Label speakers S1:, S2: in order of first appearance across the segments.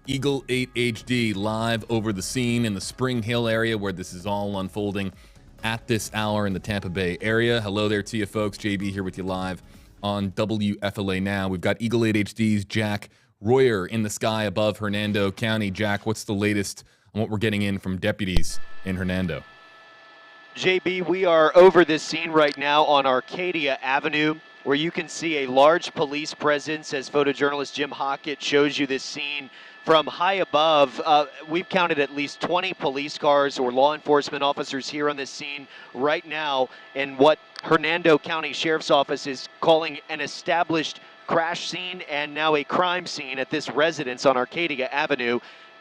S1: Eagle 8 HD live over the scene in the Spring Hill area where this is all unfolding at this hour in the Tampa Bay area. Hello there to you folks. JB here with you live on WFLA Now. We've got Eagle 8 HD's Jack Royer in the sky above Hernando County. Jack, what's the latest on what we're getting in from deputies in Hernando?
S2: JB, we are over this scene right now on Arcadia Avenue, where you can see a large police presence as photojournalist Jim Hockett shows you this scene from high above. We've counted at least 20 police cars or law enforcement officers here on this scene right now in what Hernando County Sheriff's Office is calling an established crash scene and now a crime scene at this residence on Arcadia Avenue.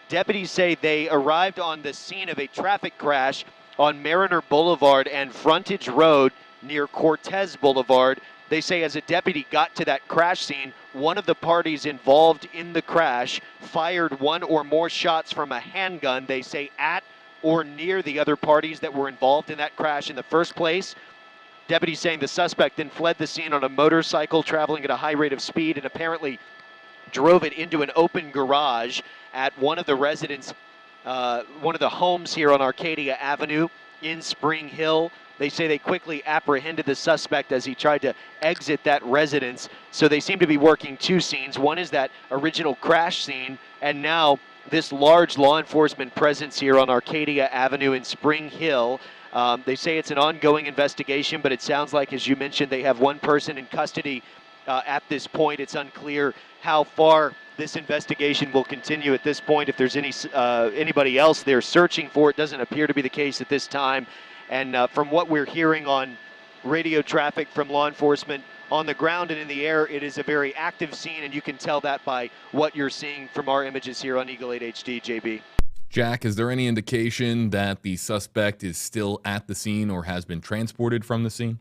S2: Deputies say they arrived on the scene of a traffic crash on Mariner Boulevard and Frontage Road near Cortez Boulevard. They say as a deputy got to that crash scene, one of the parties involved in the crash fired one or more shots from a handgun, they say at or near the other parties that were involved in that crash in the first place. Deputies saying the suspect then fled the scene on a motorcycle traveling at a high rate of speed and apparently drove it into an open garage at one of the residents, one of the homes here on Arcadia Avenue in Spring Hill. They say they quickly apprehended the suspect as he tried to exit that residence. So they seem to be working two scenes. One is that original crash scene, and now this large law enforcement presence here on Arcadia Avenue in Spring Hill. They say it's an ongoing investigation, but it sounds like, as you mentioned, they have one person in custody at this point. It's unclear how far this investigation will continue at this point. If there's anybody else they're searching for, it doesn't appear to be the case at this time. And from what we're hearing on radio traffic from law enforcement on the ground and in the air, it is a very active scene, and you can tell that by what you're seeing from our images here on Eagle 8 HD, JB.
S1: Jack, is there any indication that the suspect is still at the scene or has been transported from the scene?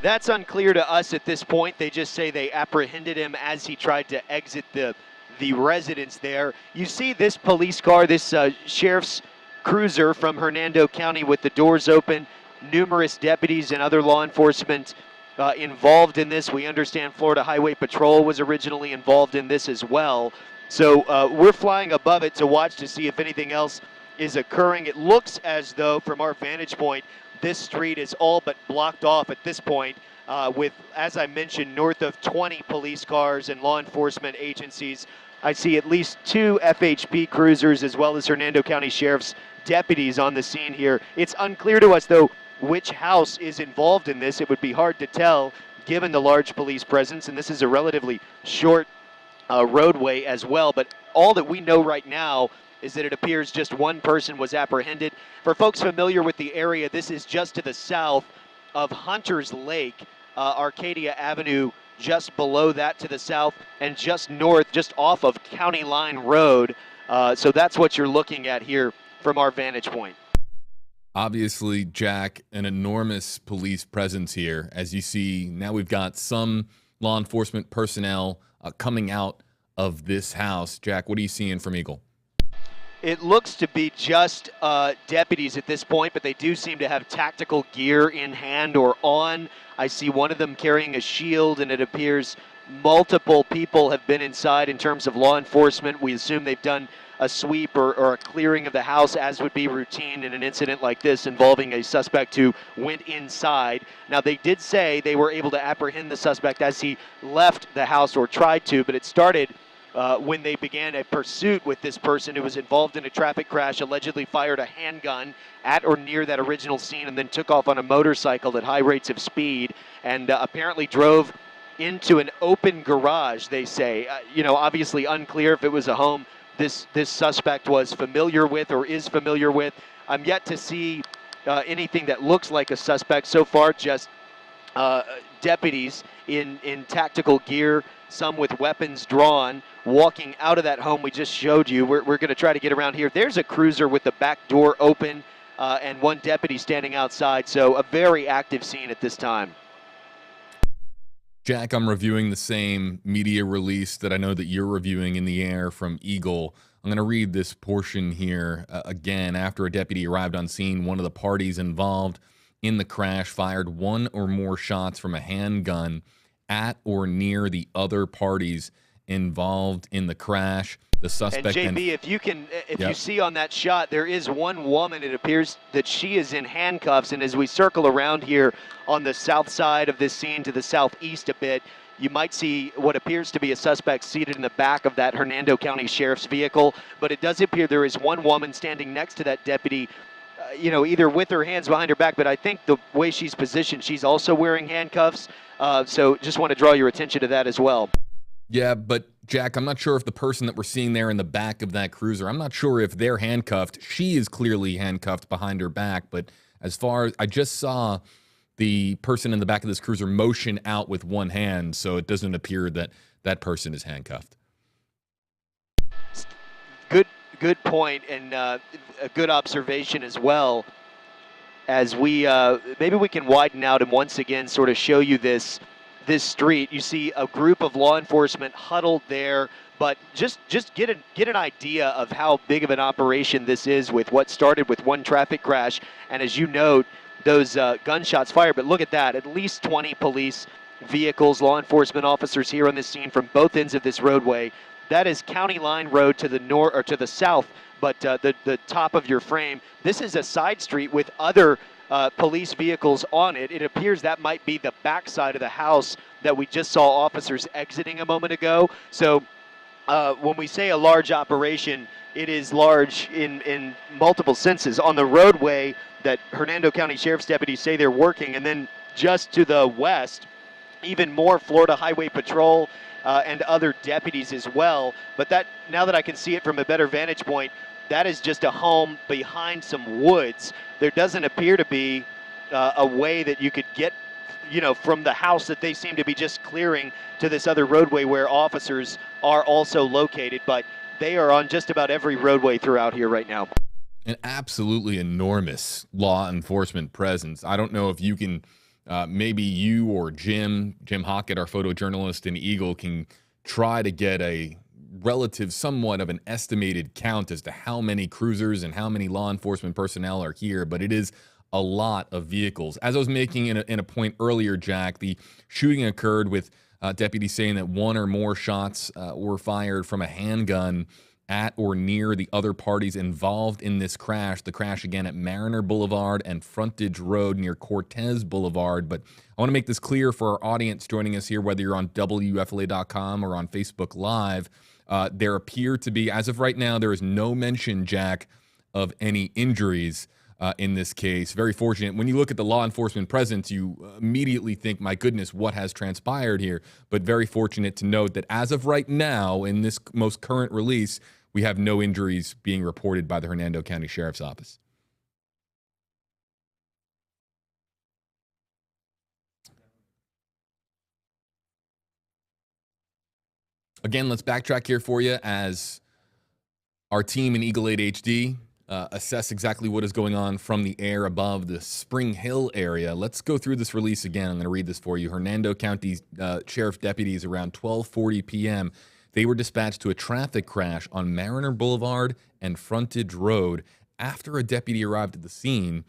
S2: That's unclear to us at this point. They just say they apprehended him as he tried to exit the residence there. You see this police car, this sheriff's cruiser from Hernando County with the doors open, numerous deputies and other law enforcement involved in this. We understand Florida Highway Patrol was originally involved in this as well. So we're flying above it to watch to see if anything else is occurring. It looks as though, from our vantage point, this street is all but blocked off at this point with, as I mentioned, north of 20 police cars and law enforcement agencies. I see at least 2 FHP cruisers as well as Hernando County Sheriff's deputies on the scene here. It's unclear to us, though, which house is involved in this. It would be hard to tell given the large police presence, and this is a relatively short roadway as well. But all that we know right now is that it appears just one person was apprehended. For folks familiar with the area, this is just to the south of Hunter's Lake, Arcadia Avenue, just below that to the south, and just north, just off of County Line Road. So that's what you're looking at here from our vantage point.
S1: Obviously, Jack, an enormous police presence here. As you see, now we've got some law enforcement personnel coming out of this house. Jack, what are you seeing from Eagle?
S2: It looks to be just deputies at this point, but they do seem to have tactical gear in hand or on. I see one of them carrying a shield, and it appears multiple people have been inside in terms of law enforcement. We assume they've done a sweep or a clearing of the house, as would be routine in an incident like this involving a suspect who went inside. Now, they did say they were able to apprehend the suspect as he left the house, or tried to, but it started when they began a pursuit with this person who was involved in a traffic crash, allegedly fired a handgun at or near that original scene, and then took off on a motorcycle at high rates of speed, and apparently drove into an open garage, they say. Obviously unclear if it was a home this suspect was familiar with or is familiar with. I'm yet to see anything that looks like a suspect so far, just deputies in tactical gear, some with weapons drawn, walking out of that home we just showed you. We're going to try to get around here. There's a cruiser with the back door open and one deputy standing outside, so a very active scene at this time.
S1: Jack, I'm reviewing the same media release that I know that you're reviewing in the air from Eagle. I'm going to read this portion here again. After a deputy arrived on scene, one of the parties involved in the crash fired one or more shots from a handgun at or near the other parties involved in the crash. The suspect.
S2: And JB, if you see on that shot, there is one woman. It appears that she is in handcuffs. And as we circle around here on the south side of this scene to the southeast a bit, you might see what appears to be a suspect seated in the back of that Hernando County Sheriff's vehicle. But it does appear there is one woman standing next to that deputy, either with her hands behind her back, but I think the way she's positioned, she's also wearing handcuffs. So just want to draw your attention to that as well.
S1: Yeah, but Jack, I'm not sure if the person that we're seeing there in the back of that cruiser, I'm not sure if they're handcuffed. She is clearly handcuffed behind her back, but as far as I just saw the person in the back of this cruiser motion out with one hand, so it doesn't appear that that person is handcuffed.
S2: Good point, and a good observation as well. As we maybe we can widen out and once again sort of show you this street. You see a group of law enforcement huddled there, but just get an idea of how big of an operation this is with what started with one traffic crash, and as you note, those gunshots fired. But look at that, at least 20 police vehicles, law enforcement officers here on this scene from both ends of this roadway. That is County Line Road to the north or to the south, but the top of your frame. This is a side street with other police vehicles on it. It appears that might be the backside of the house that we just saw officers exiting a moment ago. So when we say a large operation, it is large in multiple senses. On the roadway that Hernando County Sheriff's deputies say they're working, and then just to the west, even more Florida Highway Patrol and other deputies as well. But that, now that I can see it from a better vantage point, that is just a home behind some woods. There doesn't appear to be a way that you could get, from the house that they seem to be just clearing to this other roadway where officers are also located. But they are on just about every roadway throughout here right now.
S1: An absolutely enormous law enforcement presence. I don't know if you can, maybe you or Jim Hockett, our photojournalist in Eagle, can try to get a relative, somewhat of an estimated count as to how many cruisers and how many law enforcement personnel are here, but it is a lot of vehicles. As I was making in a point earlier, Jack, the shooting occurred with deputies saying that one or more shots were fired from a handgun at or near the other parties involved in this crash. The crash again at Mariner Boulevard and Frontage Road near Cortez Boulevard. But I want to make this clear for our audience joining us here, whether you're on WFLA.com or on Facebook Live. There appear to be, as of right now, there is no mention, Jack, of any injuries in this case. Very fortunate. When you look at the law enforcement presence, you immediately think, my goodness, what has transpired here? But very fortunate to note that as of right now, in this most current release, we have no injuries being reported by the Hernando County Sheriff's Office. Again, let's backtrack here for you as our team in Eagle 8 HD assess exactly what is going on from the air above the Spring Hill area. Let's go through this release again. I'm going to read this for you. Hernando County Sheriff deputies around 12:40 p.m. They were dispatched to a traffic crash on Mariner Boulevard and Frontage Road. After a deputy arrived at the scene,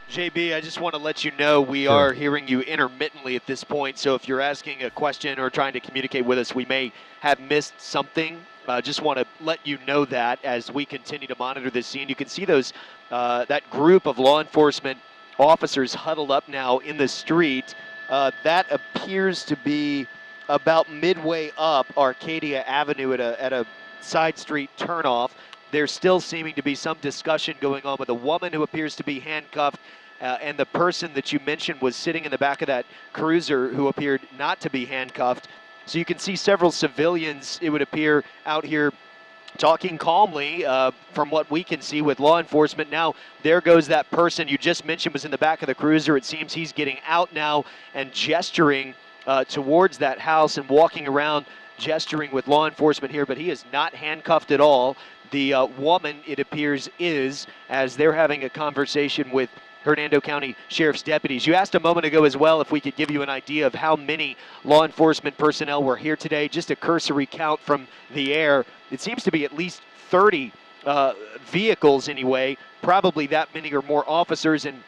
S2: JB, I just want to let you know we are hearing you intermittently at this point. So if you're asking a question or trying to communicate with us, we may have missed something. Just want to let you know that as we continue to monitor this scene. You can see those that group of law enforcement officers huddled up now in the street. That appears to be about midway up Arcadia Avenue at a side street turnoff. There's still seeming to be some discussion going on with a woman who appears to be handcuffed, and the person that you mentioned was sitting in the back of that cruiser who appeared not to be handcuffed. So you can see several civilians, it would appear, out here talking calmly from what we can see with law enforcement. Now, there goes that person you just mentioned was in the back of the cruiser. It seems he's getting out now and gesturing towards that house and walking around gesturing with law enforcement here, but he is not handcuffed at all. The woman, it appears, is, as they're having a conversation with Hernando County Sheriff's deputies. You asked a moment ago as well if we could give you an idea of how many law enforcement personnel were here today. Just a cursory count from the air. It seems to be at least 30 vehicles anyway, probably that many or more officers and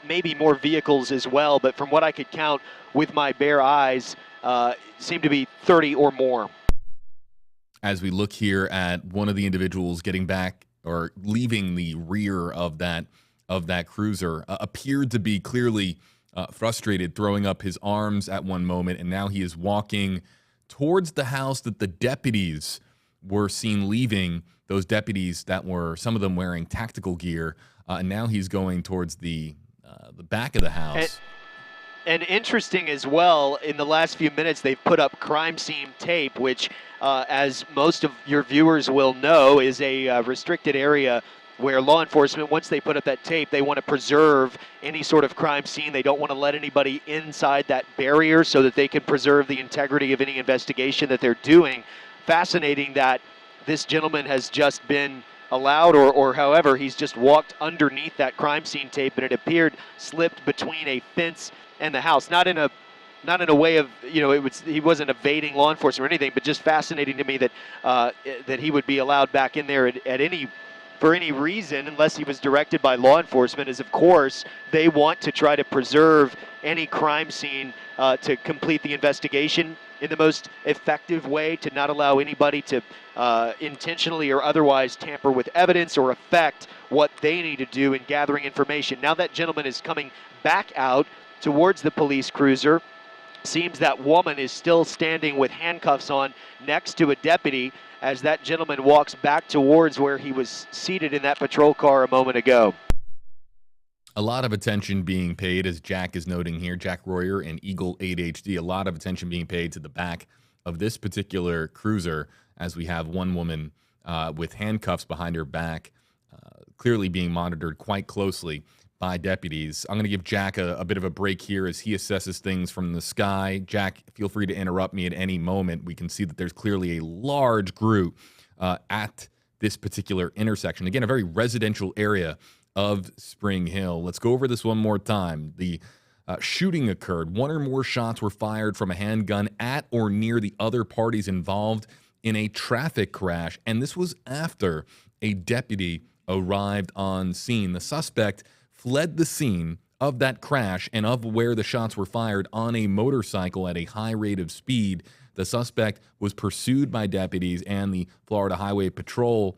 S2: maybe more vehicles as well. But from what I could count with my bare eyes, it seemed to be 30 or more.
S1: as we look here at one of the individuals getting back or leaving the rear of that cruiser, appeared to be clearly frustrated, throwing up his arms at one moment, and now he is walking towards the house that the deputies were seen leaving. Those deputies that were, some of them wearing tactical gear, and now he's going towards the back of the house.
S2: And interesting as well, in the last few minutes, they've put up crime scene tape, which, as most of your viewers will know, is a restricted area where law enforcement, once they put up that tape, they want to preserve any sort of crime scene. They don't want to let anybody inside that barrier so that they can preserve the integrity of any investigation that they're doing. Fascinating that this gentleman has just been allowed, or however, he's just walked underneath that crime scene tape, and it appeared slipped between a fence and the house. Not in a way of, he wasn't evading law enforcement or anything, but just fascinating to me that that he would be allowed back in there for any reason, unless he was directed by law enforcement, as of course they want to try to preserve any crime scene to complete the investigation in the most effective way, to not allow anybody to intentionally or otherwise tamper with evidence or affect what they need to do in gathering information. Now that gentleman is coming back out towards the police cruiser. Seems that woman is still standing with handcuffs on next to a deputy as that gentleman walks back towards where he was seated in that patrol car a moment ago.
S1: A lot of attention being paid, as Jack is noting here, Jack Royer and Eagle 8 HD, a lot of attention being paid to the back of this particular cruiser, as we have one woman with handcuffs behind her back, clearly being monitored quite closely by deputies. I'm going to give Jack a bit of a break here as he assesses things from the sky. Jack, feel free to interrupt me at any moment. We can see that there's clearly a large group at this particular intersection. Again, a very residential area of Spring Hill. Let's go over this one more time. The shooting occurred. One or more shots were fired from a handgun at or near the other parties involved in a traffic crash, and this was after a deputy arrived on scene. The suspect fled the scene of that crash and of where the shots were fired on a motorcycle at a high rate of speed. The suspect was pursued by deputies and the Florida Highway Patrol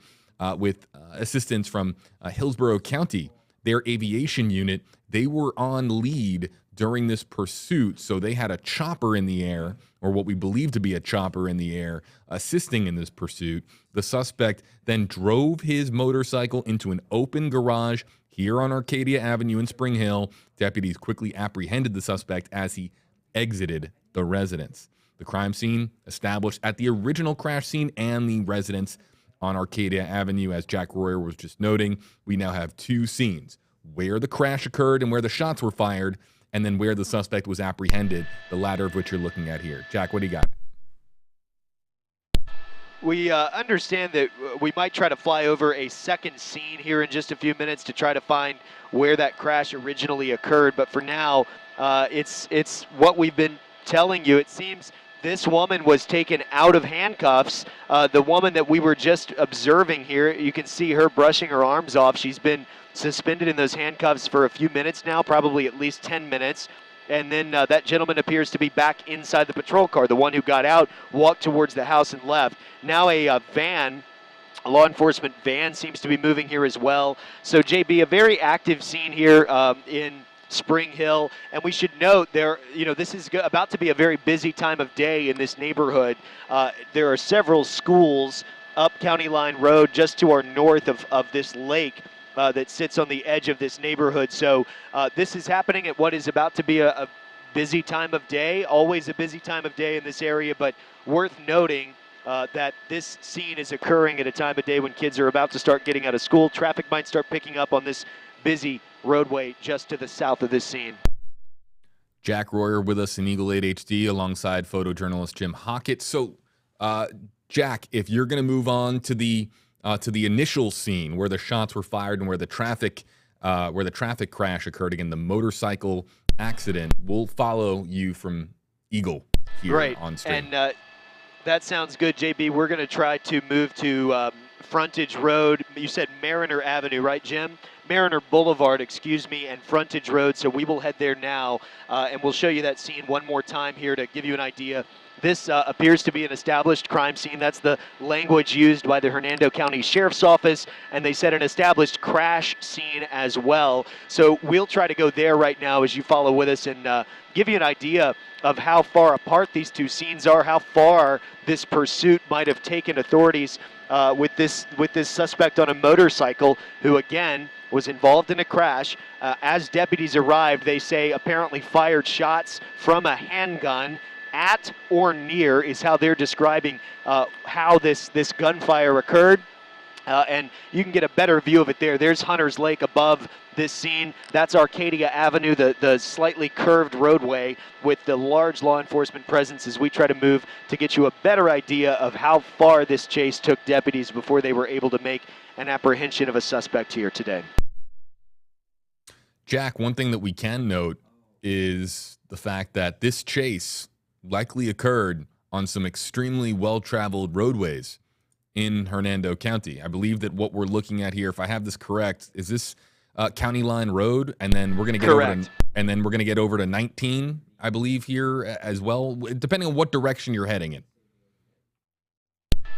S1: with assistance from Hillsborough County. Their aviation unit, they were on lead during this pursuit, so they had a chopper in the air, or what we believe to be a chopper in the air, assisting in this pursuit. The suspect then drove his motorcycle into an open garage here on Arcadia Avenue in Spring Hill. Deputies quickly apprehended the suspect as he exited the residence. The crime scene established at the original crash scene and the residence on Arcadia Avenue. As Jack Royer was just noting, we now have two scenes, where the crash occurred and where the shots were fired, and then where the suspect was apprehended, the latter of which you're looking at here. Jack, what do you got?
S2: We understand that we might try to fly over a second scene here in just a few minutes to try to find where that crash originally occurred. But for now, it's what we've been telling you. It seems this woman was taken out of handcuffs. The woman that we were just observing here, you can see her brushing her arms off. She's been suspended in those handcuffs for a few minutes now, probably at least 10 minutes. And then that gentleman appears to be back inside the patrol car. The one who got out walked towards the house and left. Now a law enforcement van seems to be moving here as well. So, JB, a very active scene here in Spring Hill. And we should note this is about to be a very busy time of day in this neighborhood. There are several schools up County Line Road just to our north of this lake that sits on the edge of this neighborhood. So this is happening at what is about to be a busy time of day, always a busy time of day in this area, but worth noting that this scene is occurring at a time of day when kids are about to start getting out of school. Traffic might start picking up on this busy roadway just to the south of this scene.
S1: Jack Royer with us in Eagle 8 HD alongside photojournalist Jim Hockett. So, Jack, if you're going to move on to the initial scene where the shots were fired and where the traffic crash occurred, again, the motorcycle accident, we'll follow you from Eagle here on stream.
S2: And that sounds good, JB. We're going to try to move to Frontage Road. You said Mariner Avenue, right, Jim? Mariner Boulevard, and Frontage Road. So we will head there now, and we'll show you that scene one more time here to give you an idea This appears to be an established crime scene. That's the language used by the Hernando County Sheriff's Office, and they said an established crash scene as well. So we'll try to go there right now as you follow with us and give you an idea of how far apart these two scenes are, how far this pursuit might have taken authorities with this suspect on a motorcycle who, again, was involved in a crash. As deputies arrived, they say apparently fired shots from a handgun at or near, is how they're describing how this gunfire occurred. And you can get a better view of it there. There's Hunter's Lake above this scene. That's Arcadia Avenue, the slightly curved roadway with the large law enforcement presence as we try to move to get you a better idea of how far this chase took deputies before they were able to make an apprehension of a suspect here today.
S1: Jack, one thing that we can note is the fact that this chase likely occurred on some extremely well-traveled roadways in Hernando County. I believe that what we're looking at here, if I have this correct, is this County Line Road, and then we're going to get over to 19, I believe, here as well, depending on what direction you're heading in.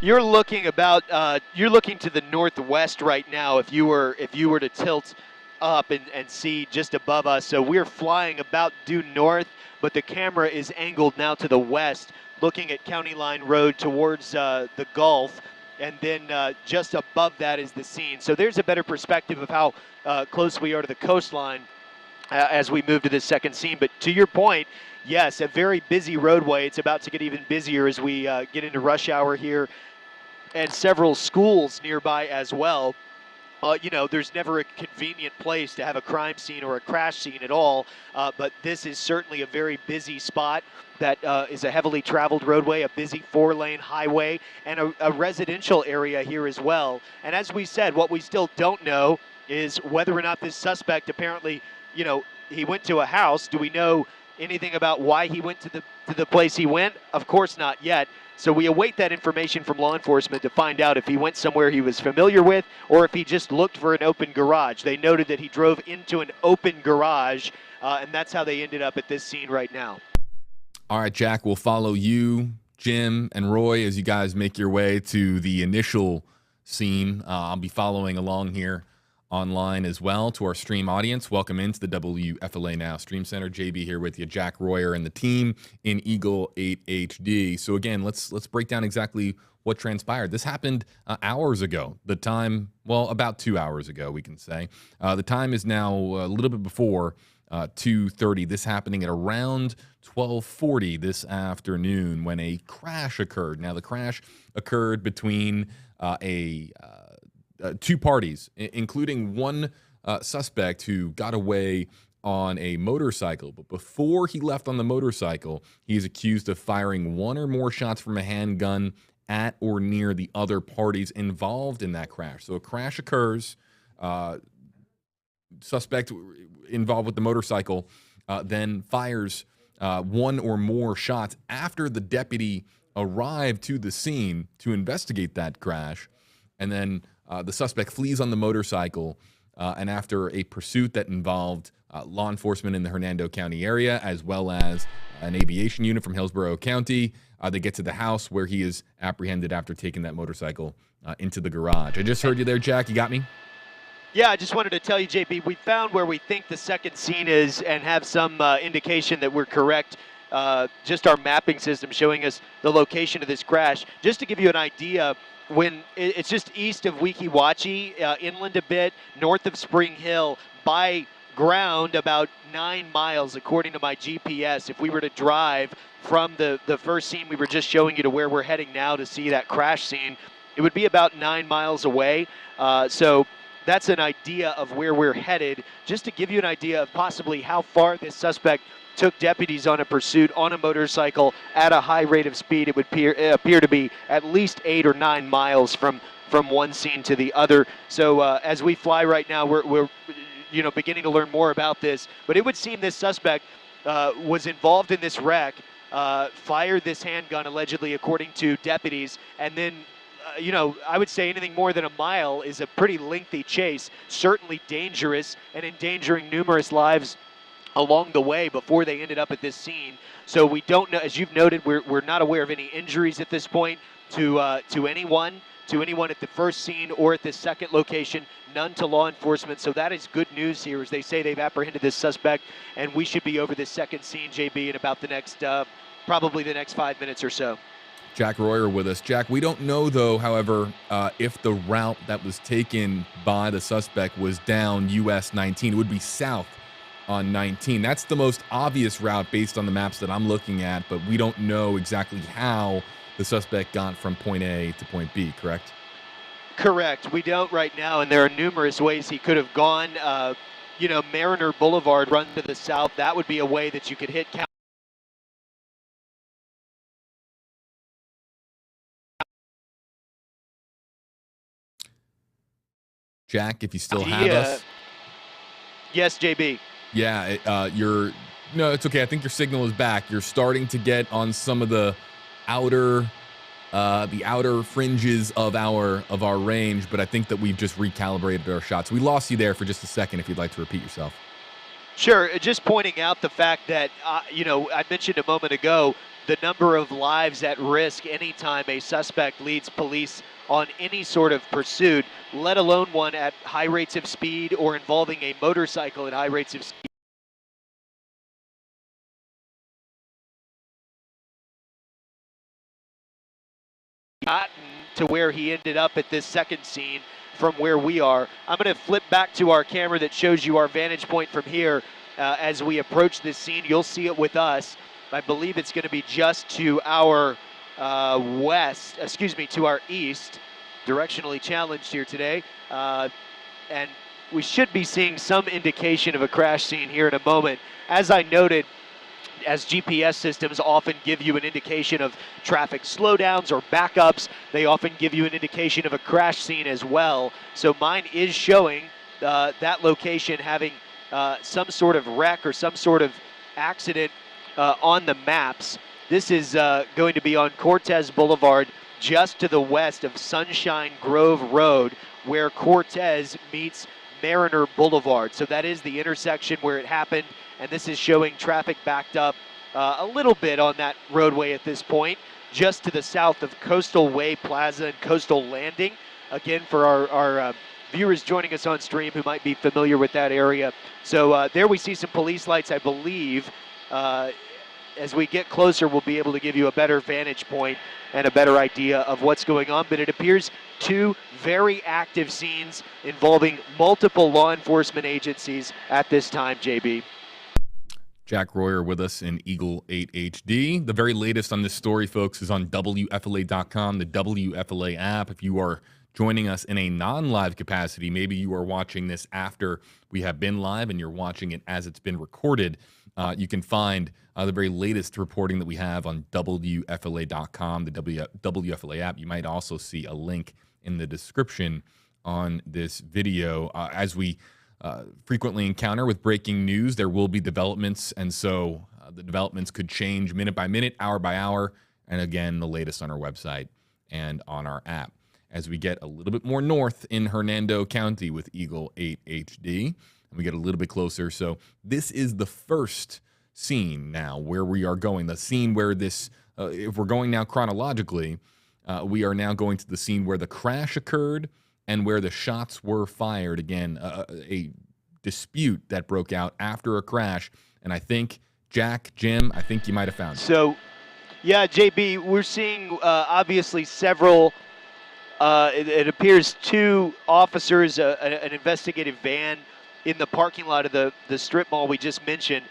S2: You're looking to the northwest right now. If you were to tilt up and see just above us, so we're flying about due north, but the camera is angled now to the west, looking at County Line Road towards the Gulf. And then just above that is the scene. So there's a better perspective of how close we are to the coastline as we move to this second scene. But to your point, yes, a very busy roadway. It's about to get even busier as we get into rush hour here, and several schools nearby as well. You know, there's never a convenient place to have a crime scene or a crash scene at all, but this is certainly a very busy spot that is a heavily traveled roadway, a busy 4-lane highway, and a residential area here as well. And as we said, what we still don't know is whether or not this suspect apparently, you know, he went to a house. Do we know anything about why he went to the place he went? Of course not yet. So we await that information from law enforcement to find out if he went somewhere he was familiar with or if he just looked for an open garage. They noted that he drove into an open garage, and that's how they ended up at this scene right now.
S1: All right, Jack, we'll follow you, Jim, and Roy as you guys make your way to the initial scene. I'll be following along here online as well. To our stream audience, welcome into the WFLA Now Stream Center. JB here with you, Jack Royer and the team in Eagle 8 HD. So again, let's break down exactly what transpired. This happened hours ago. The time, well, about 2 hours ago, we can say. The time is now a little bit before 2:30. This happening at around 12:40 this afternoon when a crash occurred. Now, the crash occurred between two parties, including one suspect who got away on a motorcycle. But before he left on the motorcycle, he is accused of firing one or more shots from a handgun at or near the other parties involved in that crash. So a crash occurs, suspect involved with the motorcycle then fires one or more shots after the deputy arrived to the scene to investigate that crash. And then the suspect flees on the motorcycle, and after a pursuit that involved law enforcement in the Hernando County area, as well as an aviation unit from Hillsborough County, they get to the house where he is apprehended after taking that motorcycle into the garage. I just heard you there, Jack. You got me?
S2: Yeah, I just wanted to tell you, JB, we found where we think the second scene is and have some indication that we're correct. Just our mapping system showing us the location of this crash. Just to give you an idea, when it's just east of Weeki Wachee, inland a bit, north of Spring Hill, by ground about 9 miles, according to my GPS. If we were to drive from the first scene we were just showing you to where we're heading now to see that crash scene, it would be about 9 miles away. So that's an idea of where we're headed, just to give you an idea of possibly how far this suspect took deputies on a pursuit on a motorcycle at a high rate of speed. It would appear to be at least 8 or 9 miles from one scene to the other. So as we fly right now, we're beginning to learn more about this. But it would seem this suspect was involved in this wreck, fired this handgun allegedly, according to deputies, and then I would say anything more than a mile is a pretty lengthy chase, certainly dangerous and endangering numerous lives along the way before they ended up at this scene. So we don't know, as you've noted, we're not aware of any injuries at this point to anyone at the first scene or at this second location, none to law enforcement. So that is good news here, as they say they've apprehended this suspect, and we should be over this second scene, JB, in about the next, probably the next 5 minutes or so.
S1: Jack Royer with us. Jack, we don't know, though, however, if the route that was taken by the suspect was down US 19. It would be south on 19. That's the most obvious route based on the maps that I'm looking at, but we don't know exactly how the suspect got from point A to point B, correct?
S2: Correct. We don't right now, and there are numerous ways he could have gone. Mariner Boulevard runs to the south. That would be a way that you could hit
S1: Jack, if you still have us.
S2: Yes, JB.
S1: Yeah, no, it's okay. I think your signal is back. You're starting to get on some of the outer fringes of our range, but I think that we've just recalibrated our shots. We lost you there for just a second. If you'd like to repeat yourself.
S2: Sure. Just pointing out the fact that I mentioned a moment ago the number of lives at risk anytime a suspect leads police on any sort of pursuit, let alone one at high rates of speed or involving a motorcycle at high rates of speed. Gotten to where he ended up at this second scene from where we are. I'm going to flip back to our camera that shows you our vantage point from here. As we approach this scene, you'll see it with us. I believe it's going to be just to our to our east, directionally challenged here today. And we should be seeing some indication of a crash scene here in a moment. As I noted, as GPS systems often give you an indication of traffic slowdowns or backups, they often give you an indication of a crash scene as well. So mine is showing that location having some sort of wreck or some sort of accident on the maps. This is going to be on Cortez Boulevard, just to the west of Sunshine Grove Road, where Cortez meets Mariner Boulevard. So that is the intersection where it happened, and this is showing traffic backed up a little bit on that roadway at this point, just to the south of Coastal Way Plaza and Coastal Landing. Again, for our viewers joining us on stream who might be familiar with that area. So there we see some police lights, I believe. As we get closer, we'll be able to give you a better vantage point and a better idea of what's going on. But it appears two very active scenes involving multiple law enforcement agencies at this time, JB.
S1: Jack Royer with us in Eagle 8 HD. The very latest on this story, folks, is on WFLA.com, the WFLA app. If you are joining us in a non-live capacity, maybe you are watching this after we have been live and you're watching it as it's been recorded, you can find the very latest reporting that we have on WFLA.com, the WFLA app. You might also see a link in the description on this video. As we frequently encounter with breaking news, there will be developments, and so the developments could change minute by minute, hour by hour, and again, the latest on our website and on our app. As we get a little bit more north in Hernando County with Eagle 8 HD, and we get a little bit closer. So this is the first scene now where we are going, the scene where this, if we're going now chronologically, we are now going to the scene where the crash occurred and where the shots were fired. Again, a dispute that broke out after a crash. And I think, Jack, Jim, I think you might have found it.
S2: So, yeah, JB, we're seeing obviously several, it appears two officers, an investigative van in the parking lot of the strip mall we just mentioned.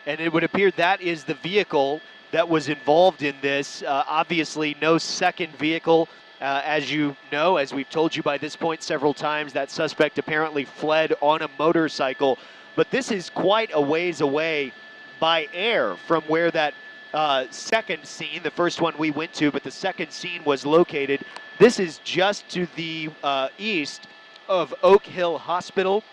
S2: And it would appear that is the vehicle that was involved in this. Obviously, no second vehicle. As you know, as we've told you by this point several times, that suspect apparently fled on a motorcycle. But this is quite a ways away by air from where that second scene, the first one we went to, but the second scene was located. This is just to the east of Oak Hill Hospital.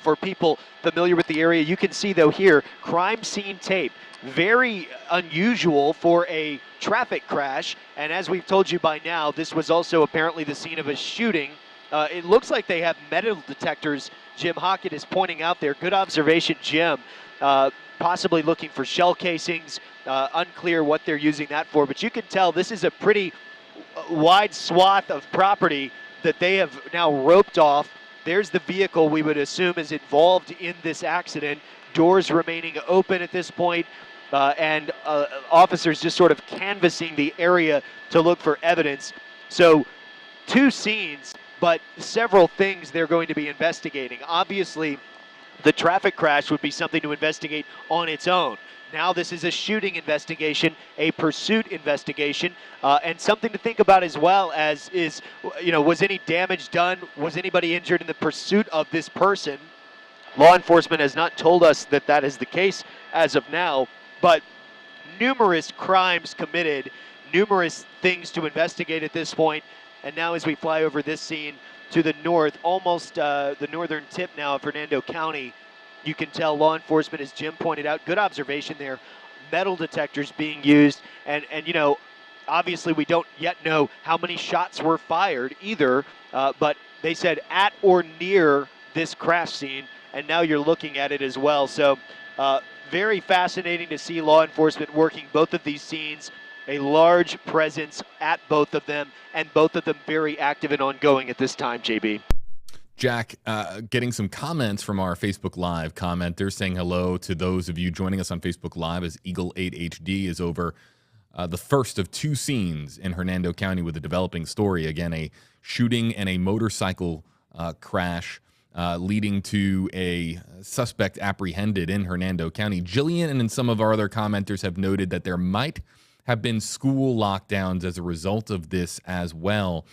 S2: For people familiar with the area, you can see, though, here, crime scene tape. Very unusual for a traffic crash, and as we've told you by now, this was also apparently the scene of a shooting. It looks like they have metal detectors. Jim Hockett is pointing out there. Good observation, Jim. possibly looking for shell casings. Unclear what they're using that for, but you can tell this is a pretty wide swath of property that they have now roped off. There's the vehicle we would assume is involved in this accident. Doors remaining open at this point, and officers just sort of canvassing the area to look for evidence. So 2 scenes, but several things they're going to be investigating. Obviously, the traffic crash would be something to investigate on its own. Now this is a shooting investigation, a pursuit investigation, and something to think about as well as is, was any damage done? Was anybody injured in the pursuit of this person? Law enforcement has not told us that that is the case as of now, but numerous crimes committed, numerous things to investigate at this point. And now as we fly over this scene to the north, almost the northern tip now of Hernando County, you can tell law enforcement, as Jim pointed out, good observation there, metal detectors being used. And obviously we don't yet know how many shots were fired either, but they said at or near this crash scene, and now you're looking at it as well. So very fascinating to see law enforcement working both of these scenes, a large presence at both of them, and both of them very active and ongoing at this time, JB.
S1: Jack, getting some comments from our Facebook Live commenters saying hello to those of you joining us on Facebook Live as Eagle 8 HD is over the first of 2 scenes in Hernando County with a developing story. Again, a shooting and a motorcycle crash leading to a suspect apprehended in Hernando County. Jillian and some of our other commenters have noted that there might have been school lockdowns as a result of this as well.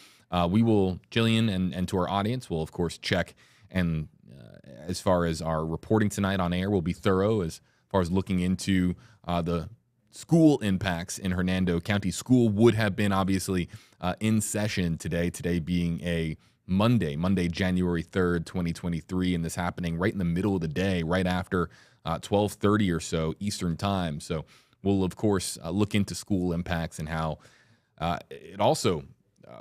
S1: We will, Jillian, and to our audience, will of course check, and as far as our reporting tonight on air, will be thorough as far as looking into the school impacts in Hernando County. School would have been obviously in session today being a Monday, January 3rd, 2023, and this happening right in the middle of the day, right after 12:30 or so Eastern time. So we'll, of course, look into school impacts and how it also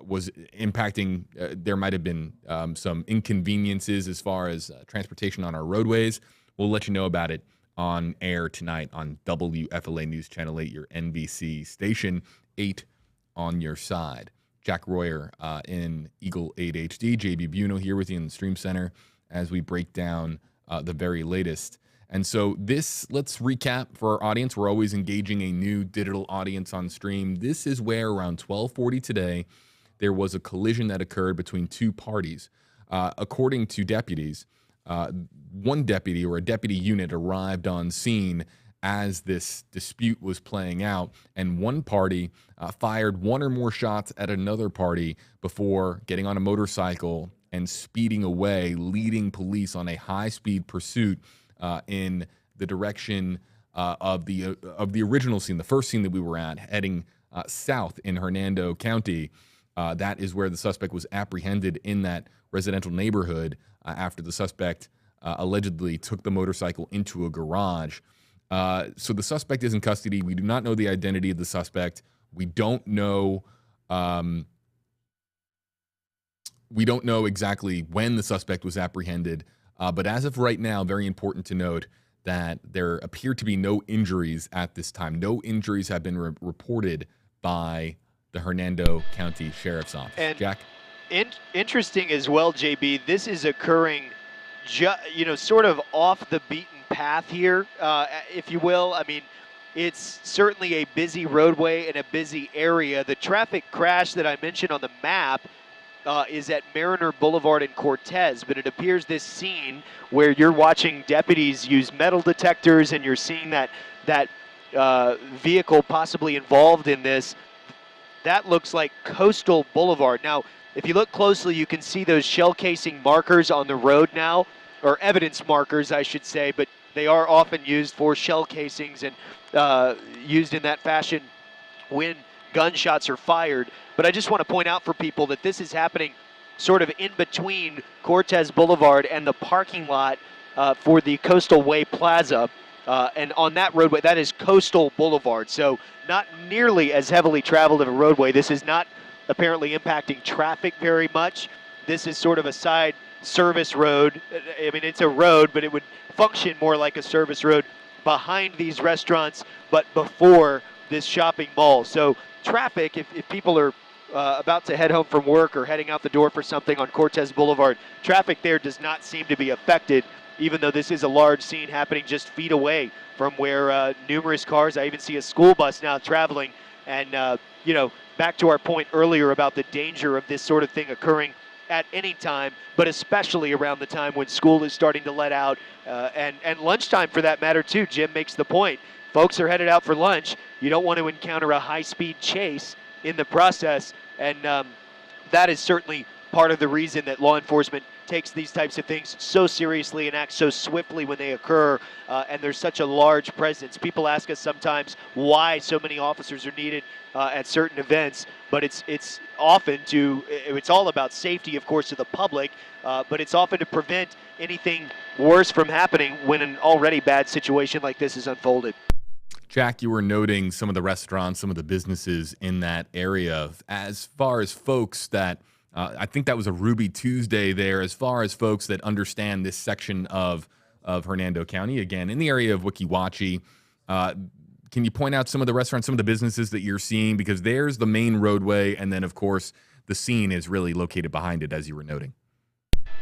S1: was impacting. There might have been some inconveniences as far as transportation on our roadways. We'll let you know about it on air tonight on WFLA News Channel 8, your NBC station, 8 on your side. Jack Royer in Eagle 8 HD, JB Buno here with you in the Stream Center as we break down the very latest. And so this, let's recap for our audience. We're always engaging a new digital audience on stream. This is where around 12:40 today, there was a collision that occurred between 2 parties. According to deputies, one deputy or a deputy unit arrived on scene as this dispute was playing out, and one party fired 1 or more shots at another party before getting on a motorcycle and speeding away, leading police on a high-speed pursuit in the direction of the original scene, the first scene that we were at, heading south in Hernando County. That is where the suspect was apprehended in that residential neighborhood after the suspect allegedly took the motorcycle into a garage. So the suspect is in custody. We do not know the identity of the suspect. We don't know exactly when the suspect was apprehended. But as of right now, very important to note that there appear to be no injuries at this time. No injuries have been reported by the Hernando County Sheriff's Office. And Jack?
S2: Interesting as well, JB, this is occurring sort of off the beaten path here, if you will. I mean, it's certainly a busy roadway and a busy area. The traffic crash that I mentioned on the map is at Mariner Boulevard and Cortez, but it appears this scene where you're watching deputies use metal detectors and you're seeing that vehicle possibly involved in this, that looks like Coastal Boulevard. Now, if you look closely, you can see those shell casing markers on the road now, or evidence markers, I should say, but they are often used for shell casings and used in that fashion when gunshots are fired. But I just want to point out for people that this is happening sort of in between Cortez Boulevard and the parking lot for the Coastal Way Plaza. And on that roadway, that is Coastal Boulevard. So not nearly as heavily traveled of a roadway. This is not apparently impacting traffic very much. this is sort of a side service road. I mean, it's a road, but it would function more like a service road behind these restaurants, but before this shopping mall. So traffic, if people are about to head home from work or heading out the door for something on Cortez Boulevard, traffic there does not seem to be affected, even though this is a large scene happening just feet away from where numerous cars, I even see a school bus now traveling. And, you know, back to our point earlier about the danger of this sort of thing occurring at any time, but especially around the time when school is starting to let out, and lunchtime for that matter too. Jim makes the point. Folks are headed out for lunch. You don't want to encounter a high-speed chase in the process, and that is certainly part of the reason that law enforcement takes these types of things so seriously and acts so swiftly when they occur, and there's such a large presence. People ask us sometimes why so many officers are needed at certain events, but it's often it's all about safety, of course, to the public, but it's often to prevent anything worse from happening when an already bad situation like this is unfolded.
S1: Jack, you were noting some of the restaurants, some of the businesses in that area. As far as folks that I think that was a Ruby Tuesday there, as far as folks that understand this section of Hernando County, again, in the area of Weeki Wachee, can you point out some of the restaurants, some of the businesses that you're seeing? Because there's the main roadway, and then, of course, the scene is really located behind it, as you were noting.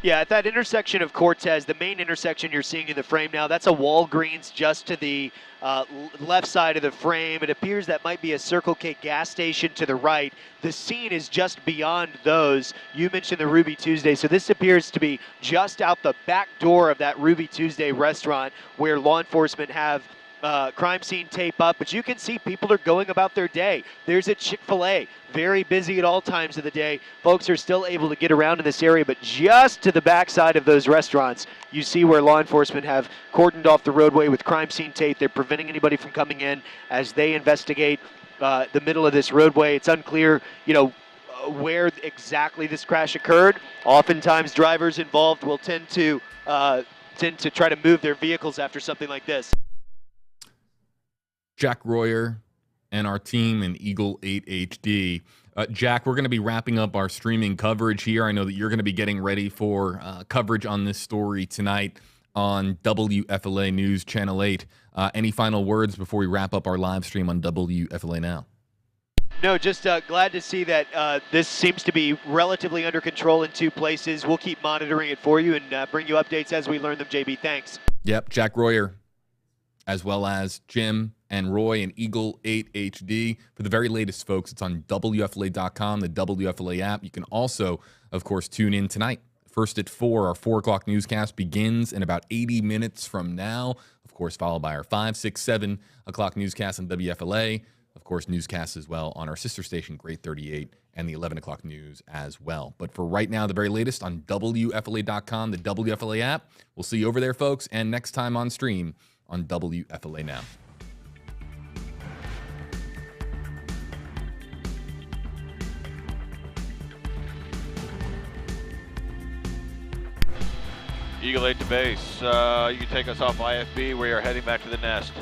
S2: Yeah, at that intersection of Cortez, the main intersection you're seeing in the frame now, that's a Walgreens just to the left side of the frame. It appears that might be a Circle K gas station to the right. The scene is just beyond those. You mentioned the Ruby Tuesday, so this appears to be just out the back door of that Ruby Tuesday restaurant where law enforcement have crime scene tape up, but you can see people are going about their day. There's a Chick-fil-A, very busy at all times of the day. Folks are still able to get around in this area, but just to the backside of those restaurants, you see where law enforcement have cordoned off the roadway with crime scene tape. They're preventing anybody from coming in as they investigate the middle of this roadway. It's unclear, you know, where exactly this crash occurred. Oftentimes, drivers involved will tend to try to move their vehicles after something like this.
S1: Jack Royer and our team in Eagle 8 HD. Jack, we're going to be wrapping up our streaming coverage here. I know that you're going to be getting ready for coverage on this story tonight on WFLA News Channel 8. Any final words before we wrap up our live stream on WFLA Now?
S2: No, just glad to see that this seems to be relatively under control in two places. We'll keep monitoring it for you and bring you updates as we learn them, JB. Thanks.
S1: Yep, Jack Royer, as well as Jim and Roy and Eagle 8 HD. For the very latest, folks, it's on WFLA.com, the WFLA app. You can also, of course, tune in tonight. First at 4, our 4 o'clock newscast begins in about 80 minutes from now. Of course, followed by our 5, 6, 7 o'clock newscast on WFLA. Of course, newscasts as well on our sister station, Great 38, and the 11 o'clock news as well. But for right now, the very latest on WFLA.com, the WFLA app. We'll see you over there, folks, and next time on stream on WFLA Now.
S3: Eagle 8 to base. You can take us off IFB. We are heading back to the nest.